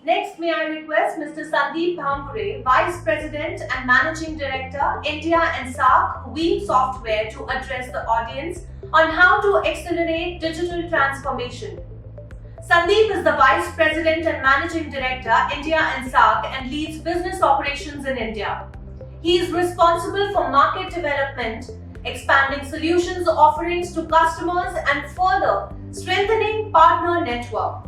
Next, may I request Mr. Sandeep Bhambure, Vice President and Managing Director, India and SAARC, Veeam Software, to address the audience on how to accelerate digital transformation. Sandeep is the Vice President and Managing Director, India and SAARC, and leads business operations in India. He is responsible for market development, expanding solutions offerings to customers, and further strengthening partner network.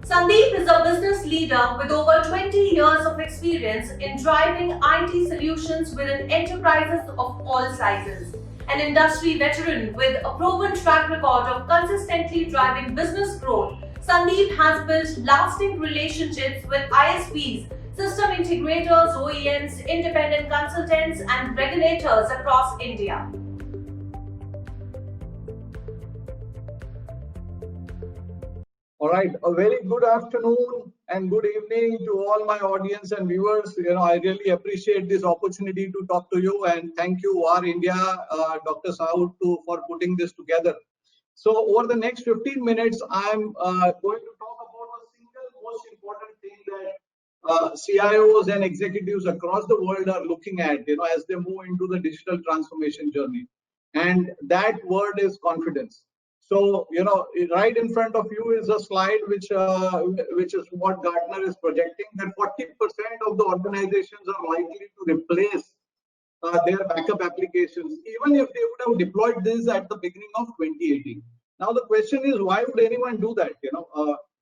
Sandeep is a business leader with over 20 years of experience in driving IT solutions within enterprises of all sizes. An industry veteran with a proven track record of consistently driving business growth, Sandeep has built lasting relationships with ISVs, system integrators, OEMs, independent consultants, and regulators across India. All right, a very good afternoon and good evening to all my audience and viewers. I really appreciate this opportunity to talk to you, and thank you, VARINDIA, Dr. Saud, for putting this together. So over the next 15 minutes, I'm going to talk about a single most important thing that CIOs and executives across the world are looking at, as they move into the digital transformation journey. And that word is confidence. So, right in front of you is a slide which is what Gartner is projecting, that 40% of the organizations are likely to replace their backup applications, even if they would have deployed this at the beginning of 2018. Now, the question is, why would anyone do that?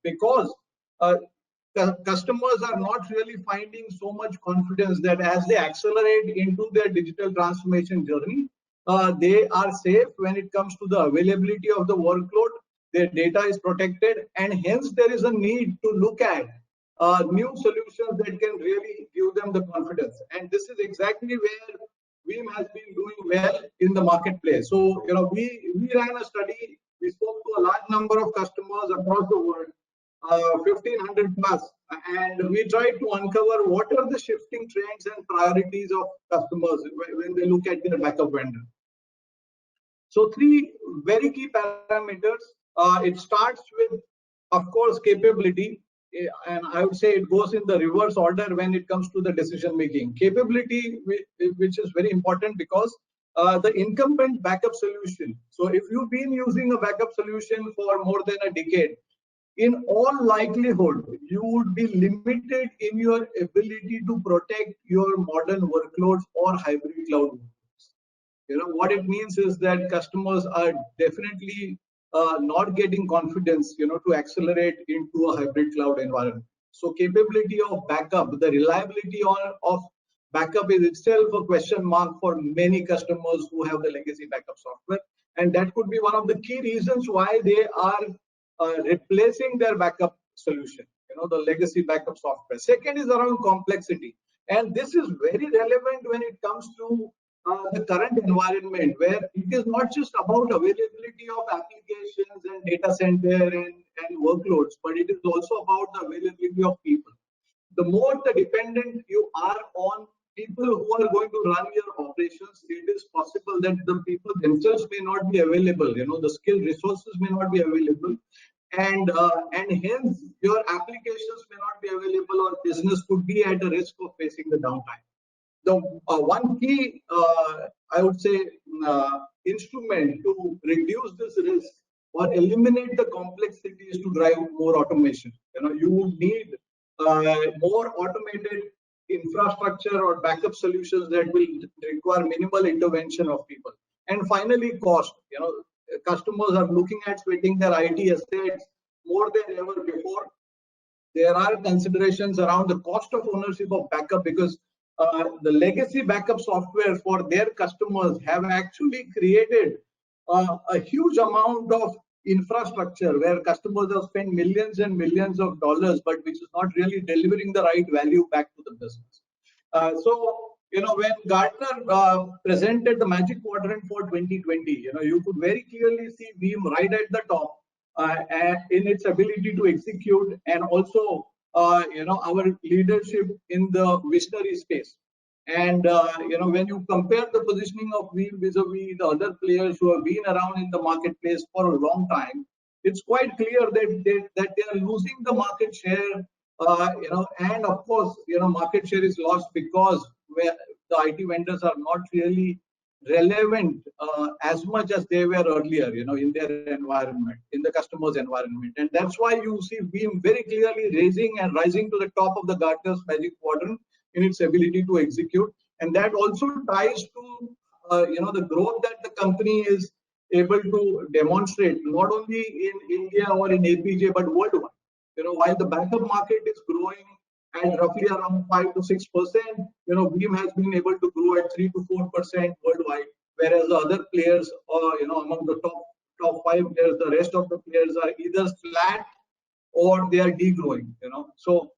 Because customers are not really finding so much confidence that as they accelerate into their digital transformation journey, they are safe when it comes to the availability of the workload, their data is protected, and hence there is a need to look at new solutions that can really give them the confidence. And this is exactly where Veeam has been doing well in the marketplace. So, we ran a study, we spoke to a large number of customers across the world, 1,500 plus, and we tried to uncover what are the shifting trends and priorities of customers when they look at their backup vendor. So three very key parameters. It starts with, of course, capability, and I would say it goes in the reverse order when it comes to the decision making. Capability, which is very important because the incumbent backup solution. So if you've been using a backup solution for more than a decade, in all likelihood, you would be limited in your ability to protect your modern workloads or hybrid cloud workloads. What it means is that customers are definitely not getting confidence, to accelerate into a hybrid cloud environment. So capability of backup, the reliability of backup is itself a question mark for many customers who have the legacy backup software. And that could be one of the key reasons why they are replacing their backup solution, the legacy backup software. Second is around complexity. And this is very relevant when it comes to the current environment, where it is not just about availability of applications and data center and workloads, but it is also about the availability of people. The more the dependent you are on people who are going to run your operations, it is possible that the people themselves may not be available. The skilled resources may not be available, and hence your applications may not be available, or business could be at a risk of facing the downtime. The one key, I would say, instrument to reduce this risk or eliminate the complexities to drive more automation. You will need more automated infrastructure or backup solutions that will require minimal intervention of people. And finally, cost. Customers are looking at sweating their IT assets more than ever before. There are considerations around the cost of ownership of backup, because the legacy backup software for their customers have actually created a huge amount of infrastructure where customers have spent millions and millions of dollars, but which is not really delivering the right value back to the business. So, when Gartner presented the Magic Quadrant for 2020, you could very clearly see Veeam right at the top in its ability to execute, and also our leadership in the visionary space. And when you compare the positioning of Veeam vis-a-vis the other players who have been around in the marketplace for a long time, it's quite clear that they are losing the market share And of course, market share is lost because where the IT vendors are not really relevant as much as they were earlier, in their environment, in the customer's environment. And that's why you see Veeam very clearly raising and rising to the top of the Gartner's Magic Quadrant in its ability to execute. And that also ties to, the growth that the company is able to demonstrate, not only in India or in APJ, but worldwide. While the backup market is growing at roughly around 5 to 6%, Veeam has been able to grow at 3 to 4% worldwide, whereas the other players, among the top 5 players, the rest of the players are either flat or they are degrowing. So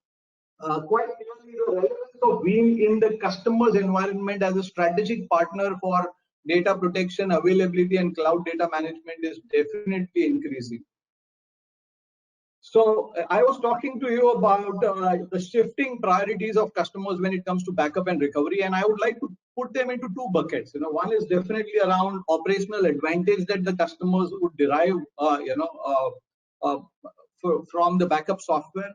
quite clearly, the relevance of Veeam in the customer's environment as a strategic partner for data protection, availability, and cloud data management is definitely increasing. So I was talking to you about the shifting priorities of customers when it comes to backup and recovery, and I would like to put them into two buckets. One is definitely around operational advantage that the customers would derive, from the backup software,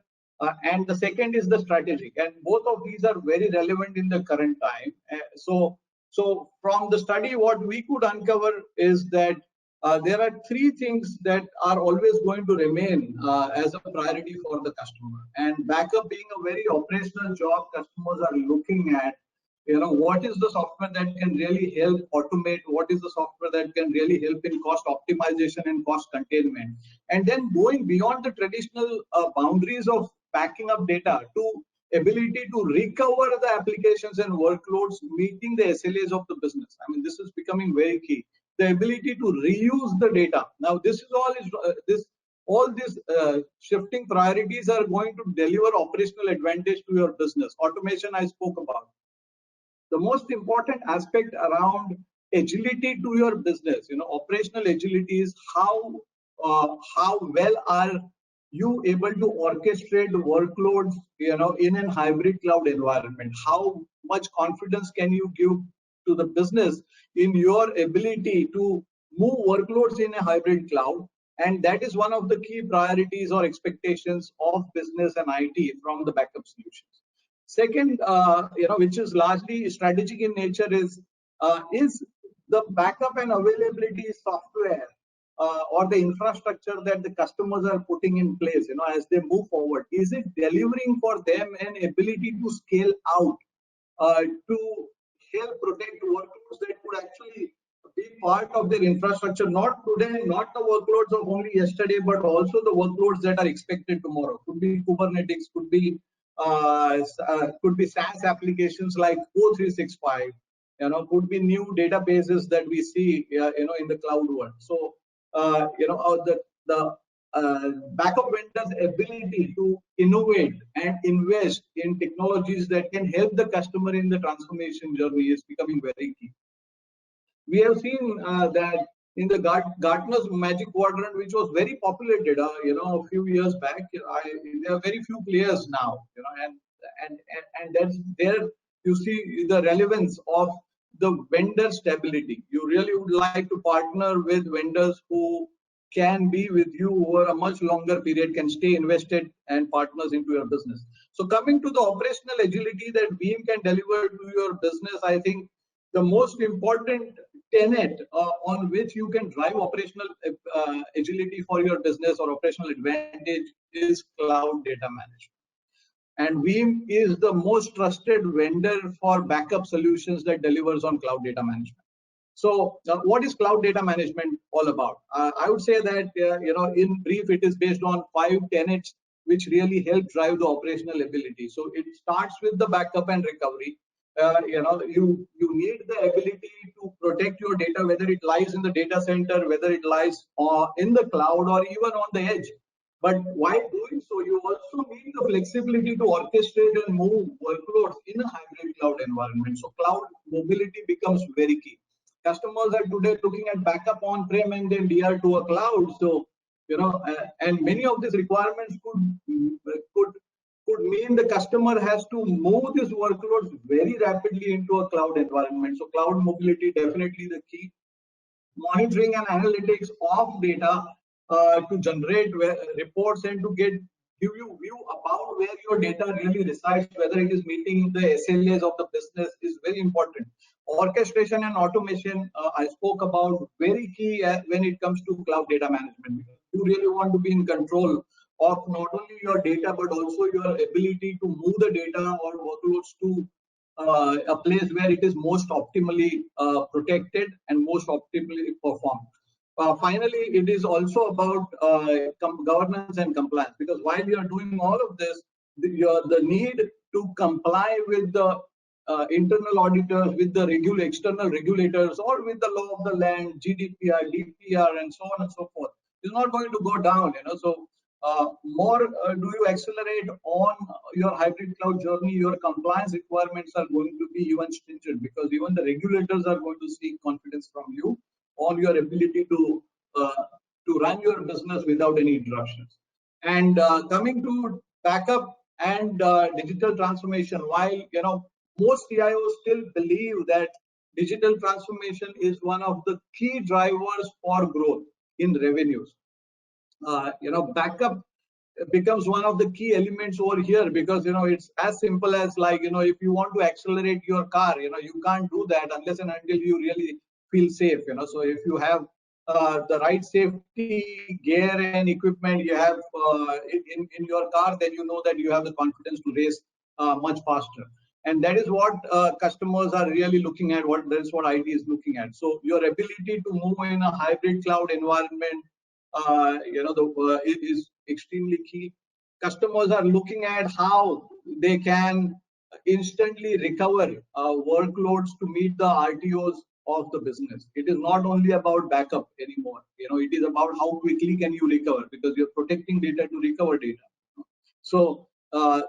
and the second is the strategic. And both of these are very relevant in the current time. So from the study, what we could uncover is that there are three things that are always going to remain as a priority for the customer. And backup being a very operational job, customers are looking at, what is the software that can really help automate? What is the software that can really help in cost optimization and cost containment? And then going beyond the traditional boundaries of backing up data to ability to recover the applications and workloads, meeting the SLAs of the business. I mean, this is becoming very key. The ability to reuse the data. Now, all these shifting priorities are going to deliver operational advantage to your business. Automation I spoke about. The most important aspect around agility to your business, operational agility is how well are you able to orchestrate workloads, in a hybrid cloud environment. How much confidence can you give to the business in your ability to move workloads in a hybrid cloud? And that is one of the key priorities or expectations of business and IT from the backup solutions. Second, which is largely strategic in nature, is the backup and availability software or the infrastructure that the customers are putting in place, as they move forward. Is it delivering for them an ability to scale out to help protect workloads that could actually be part of their infrastructure, not today, not the workloads of only yesterday, but also the workloads that are expected tomorrow? Could be Kubernetes, could be SaaS applications like O365, could be new databases that we see, in the cloud world. So, the backup vendors' ability to innovate and invest in technologies that can help the customer in the transformation journey is becoming very key. We have seen that in the Gartner's Magic Quadrant, which was very populated, a few years back, there are very few players now, and that's there you see the relevance of the vendor stability. You really would like to partner with vendors who can be with you over a much longer period, can stay invested and partners into your business. So coming to the operational agility that Veeam can deliver to your business, I think the most important tenet on which you can drive operational agility for your business or operational advantage is cloud data management. And Veeam is the most trusted vendor for backup solutions that delivers on cloud data management. So what is cloud data management all about? I would say that, in brief, it is based on 5 tenets which really help drive the operational ability. So it starts with the backup and recovery. You need the ability to protect your data, whether it lies in the data center, whether it lies in the cloud, or even on the edge. But while doing so, you also need the flexibility to orchestrate and move workloads in a hybrid cloud environment. So cloud mobility becomes very key. Customers are today looking at backup on-prem and then DR to a cloud. So, and many of these requirements could mean the customer has to move these workloads very rapidly into a cloud environment. So cloud mobility definitely the key. Monitoring and analytics of data to generate reports and to give give you view about where your data really resides, whether it is meeting the SLAs of the business is very important. Orchestration and automation, I spoke about, very key when it comes to cloud data management. You really want to be in control of not only your data, but also your ability to move the data or workloads to a place where it is most optimally protected and most optimally performed. Finally, it is also about governance and compliance, because while you are doing all of this, the need to comply with the internal auditors, with the external regulators, or with the law of the land, GDPR, DPR, and so on and so forth, is not going to go down. So more do you accelerate on your hybrid cloud journey, your compliance requirements are going to be even stringent, because even the regulators are going to seek confidence from you on your ability to run your business without any interruptions. And coming to backup and digital transformation, while most CIOs still believe that digital transformation is one of the key drivers for growth in revenues. Backup becomes one of the key elements over here, because it's as simple as, like, if you want to accelerate your car, you can't do that unless and until you really feel safe. So if you have the right safety gear and equipment you have in your car, then you know that you have the confidence to race much faster. And that is what customers are really looking at. That is what IT is looking at. So your ability to move in a hybrid cloud environment, it is extremely key. Customers are looking at how they can instantly recover workloads to meet the RTOs of the business. It is not only about backup anymore. It is about how quickly can you recover, because you're protecting data to recover data. So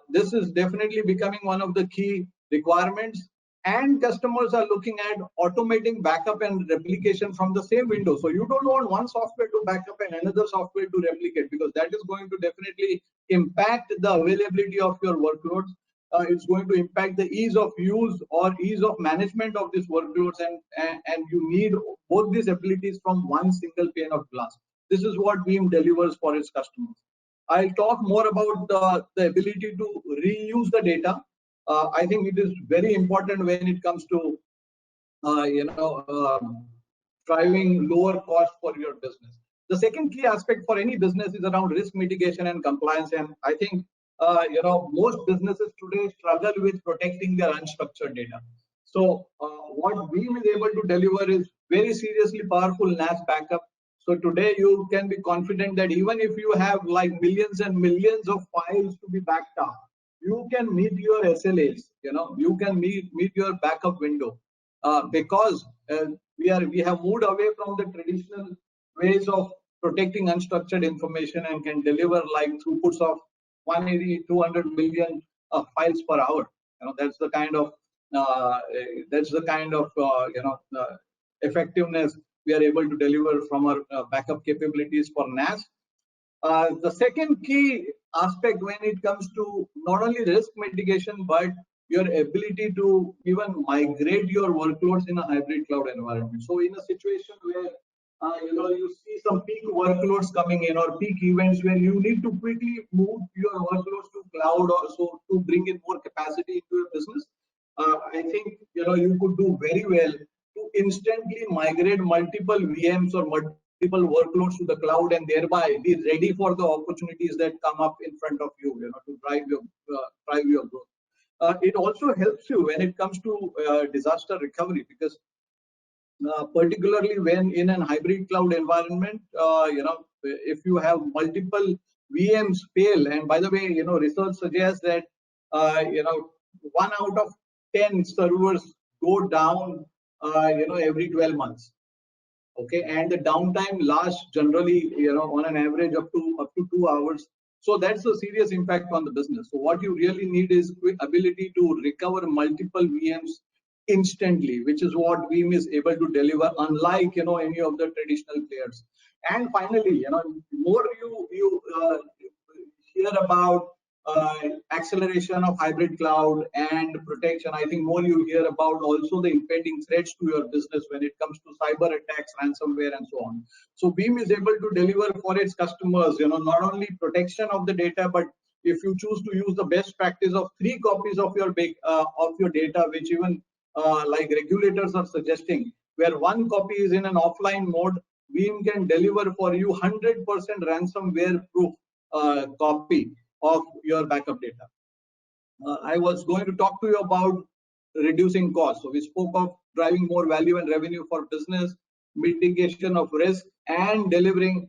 this is definitely becoming one of the key requirements. And customers are looking at automating backup and replication from the same window. So you don't want one software to backup and another software to replicate, because that is going to definitely impact the availability of your workloads. It's going to impact the ease of use or ease of management of these workloads, and you need both these abilities from one single pane of glass. This is what Veeam delivers for its customers. I'll talk more about the ability to reuse the data. I think it is very important when it comes to driving lower cost for your business. The second key aspect for any business is around risk mitigation and compliance. And I think most businesses today struggle with protecting their unstructured data. So what Veeam is able to deliver is very seriously powerful NAS backup. So today you can be confident that even if you have like millions and millions of files to be backed up, you can meet your SLAs. You can meet your backup window, because we have moved away from the traditional ways of protecting unstructured information and can deliver like throughputs of 180, 200 million files per hour. That's the kind of effectiveness we are able to deliver from our backup capabilities for NAS. The second key aspect when it comes to not only risk mitigation, but your ability to even migrate your workloads in a hybrid cloud environment. So in a situation where you see some peak workloads coming in or peak events where you need to quickly move your workloads to cloud also to bring in more capacity into your business, I think you could do very well to instantly migrate multiple VMs or multiple workloads to the cloud, and thereby be ready for the opportunities that come up in front of you, to drive your growth. It also helps you when it comes to disaster recovery, because particularly when in an hybrid cloud environment, if you have multiple VMs fail, and by the way, research suggests that 1 out of 10 servers go down every 12 months. Okay, and the downtime lasts generally on an average up to 2 hours. So that's a serious impact on the business. So what you really need is quick ability to recover multiple VMs instantly, which is what Veeam is able to deliver, unlike any of the traditional players. And finally, more you hear about acceleration of hybrid cloud and protection, I think more you hear about also the impending threats to your business when it comes to cyber attacks, ransomware, and so on. So Veeam is able to deliver for its customers, not only protection of the data, but if you choose to use the best practice of 3 copies of your data, which even like regulators are suggesting, where 1 copy is in an offline mode, Veeam can deliver for you 100% ransomware proof copy of your backup data. I was going to talk to you about reducing costs. So we spoke of driving more value and revenue for business, mitigation of risk, and delivering,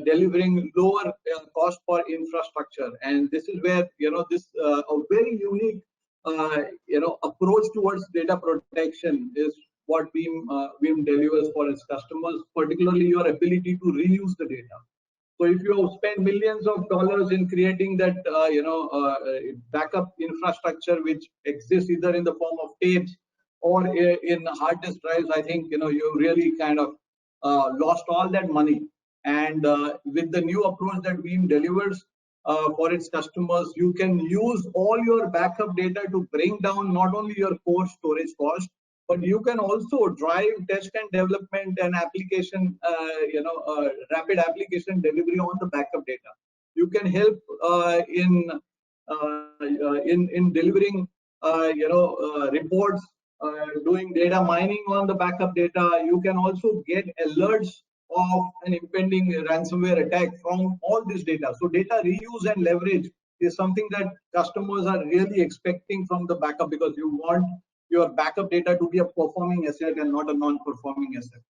delivering lower cost for infrastructure. And this is where this a very unique approach towards data protection is what Veeam delivers for its customers, particularly your ability to reuse the data. So if you spend millions of dollars in creating that backup infrastructure, which exists either in the form of tapes or in hard disk drives, I think you really kind of lost all that money. And with the new approach that Veeam delivers for its customers, you can use all your backup data to bring down not only your core storage cost, but you can also drive test and development and application, rapid application delivery on the backup data. You can help in delivering, reports, doing data mining on the backup data. You can also get alerts of an impending ransomware attack from all this data. So data reuse and leverage is something that customers are really expecting from the backup, because you want your backup data to be a performing asset and not a non-performing asset.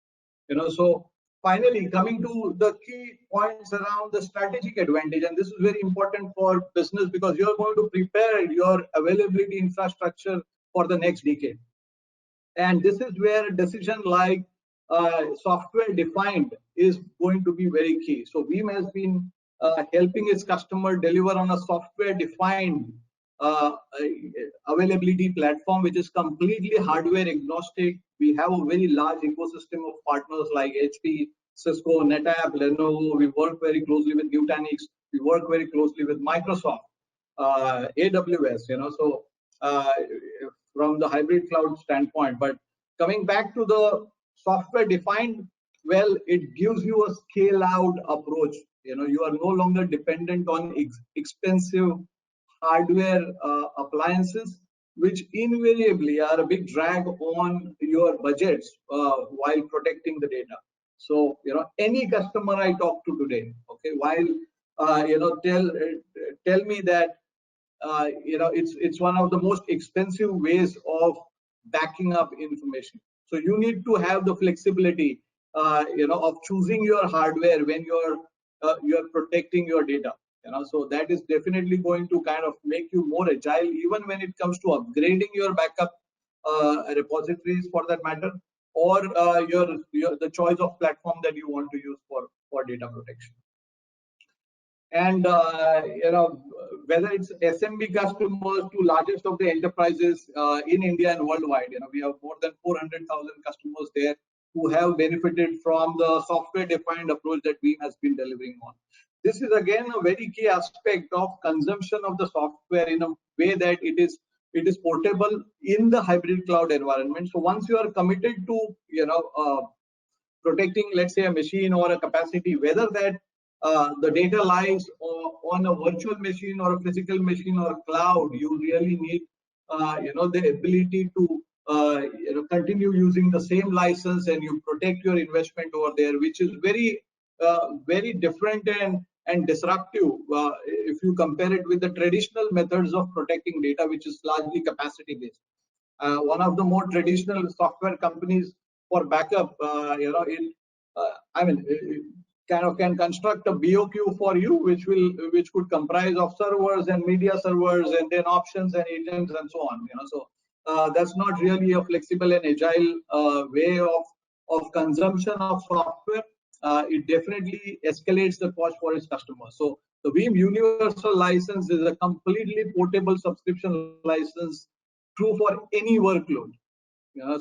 So finally, coming to the key points around the strategic advantage, and this is very important for business because you're going to prepare your availability infrastructure for the next decade. And this is where a decision like software defined is going to be very key. So Veeam has been helping its customer deliver on a software defined availability platform, which is completely hardware agnostic. We have a very large ecosystem of partners like HP, Cisco, NetApp, Lenovo. We work very closely with Nutanix. We work very closely with Microsoft, AWS. So from the hybrid cloud standpoint. But coming back to the software defined, well, it gives you a scale out approach. You are no longer dependent on expensive hardware appliances, which invariably are a big drag on your budgets while protecting the data. So any customer I talk to today, okay, while tell me that it's one of the most expensive ways of backing up information. So you need to have the flexibility of choosing your hardware when you're protecting your data. So that is definitely going to kind of make you more agile, even when it comes to upgrading your backup repositories, for that matter, or the choice of platform that you want to use for data protection. And whether it's SMB customers to largest of the enterprises in India and worldwide, we have more than 400,000 customers there who have benefited from the software-defined approach that Veeam has been delivering on. This is again a very key aspect of consumption of the software in a way that it is portable in the hybrid cloud environment. So once you are committed to protecting, let's say, a machine or a capacity, whether that the data lies on a virtual machine or a physical machine or cloud, you really need the ability to continue using the same license, and you protect your investment over there, which is very different and disruptive if you compare it with the traditional methods of protecting data, which is largely capacity based. One of the more traditional software companies for backup, it kind of can construct a BOQ for you, which could comprise of servers and media servers and then options and agents and so on. So that's not really a flexible and agile way of consumption of software. It definitely escalates the cost for its customers. So the Veeam Universal License is a completely portable subscription license, true for any workload.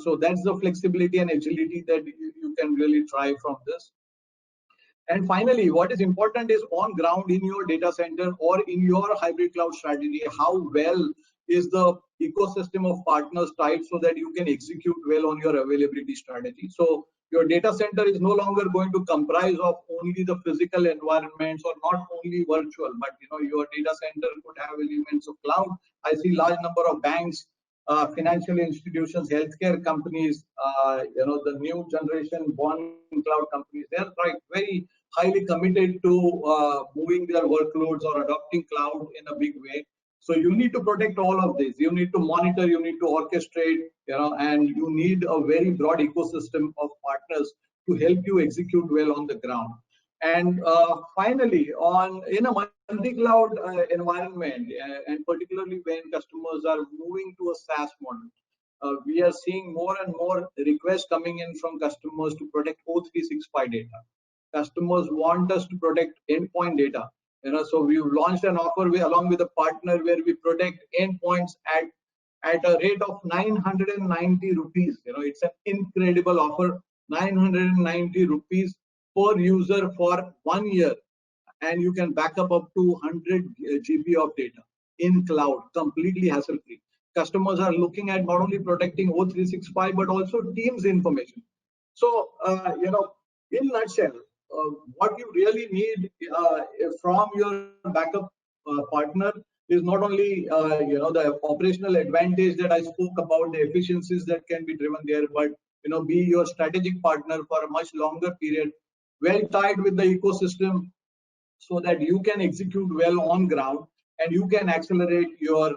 So that's the flexibility and agility that you can really drive from this. And finally, what is important is on ground in your data center or in your hybrid cloud strategy, how well is the ecosystem of partners tied so that you can execute well on your availability strategy. So Your data center is no longer going to comprise of only the physical environments or not only virtual, but your data center could have elements of cloud. I see large number of banks, financial institutions, healthcare companies, the new generation born cloud companies. They are very highly committed to moving their workloads or adopting cloud in a big way. So you need to protect all of this. You need to monitor, you need to orchestrate, and you need a very broad ecosystem of partners to help you execute well on the ground. And finally, in a multi-cloud environment, and particularly when customers are moving to a SaaS model, we are seeing more and more requests coming in from customers to protect O365 data. Customers want us to protect endpoint data. So we've launched an offer along with a partner where we protect endpoints at a rate of 990 rupees. It's an incredible offer, 990 rupees per user for 1 year, and you can back up to 100 GB of data in cloud, completely hassle-free. Customers are looking at not only protecting O365 but also Teams information. So, in a nutshell, what you really need from your backup partner is not only the operational advantage that I spoke about, the efficiencies that can be driven there, but be your strategic partner for a much longer period, well tied with the ecosystem, so that you can execute well on ground and you can accelerate your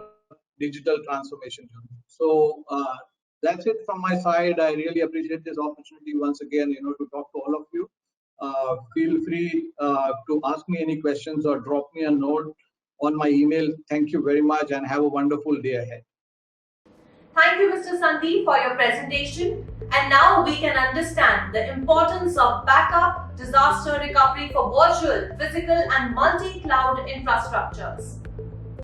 digital transformation journey. So that's it from my side. I really appreciate this opportunity once again, to talk to all of you. Feel free to ask me any questions or drop me a note on my email. Thank you very much and have a wonderful day ahead. Thank you, Mr. Sandeep, for your presentation. And now we can understand the importance of backup, disaster recovery for virtual, physical, and multi-cloud infrastructures.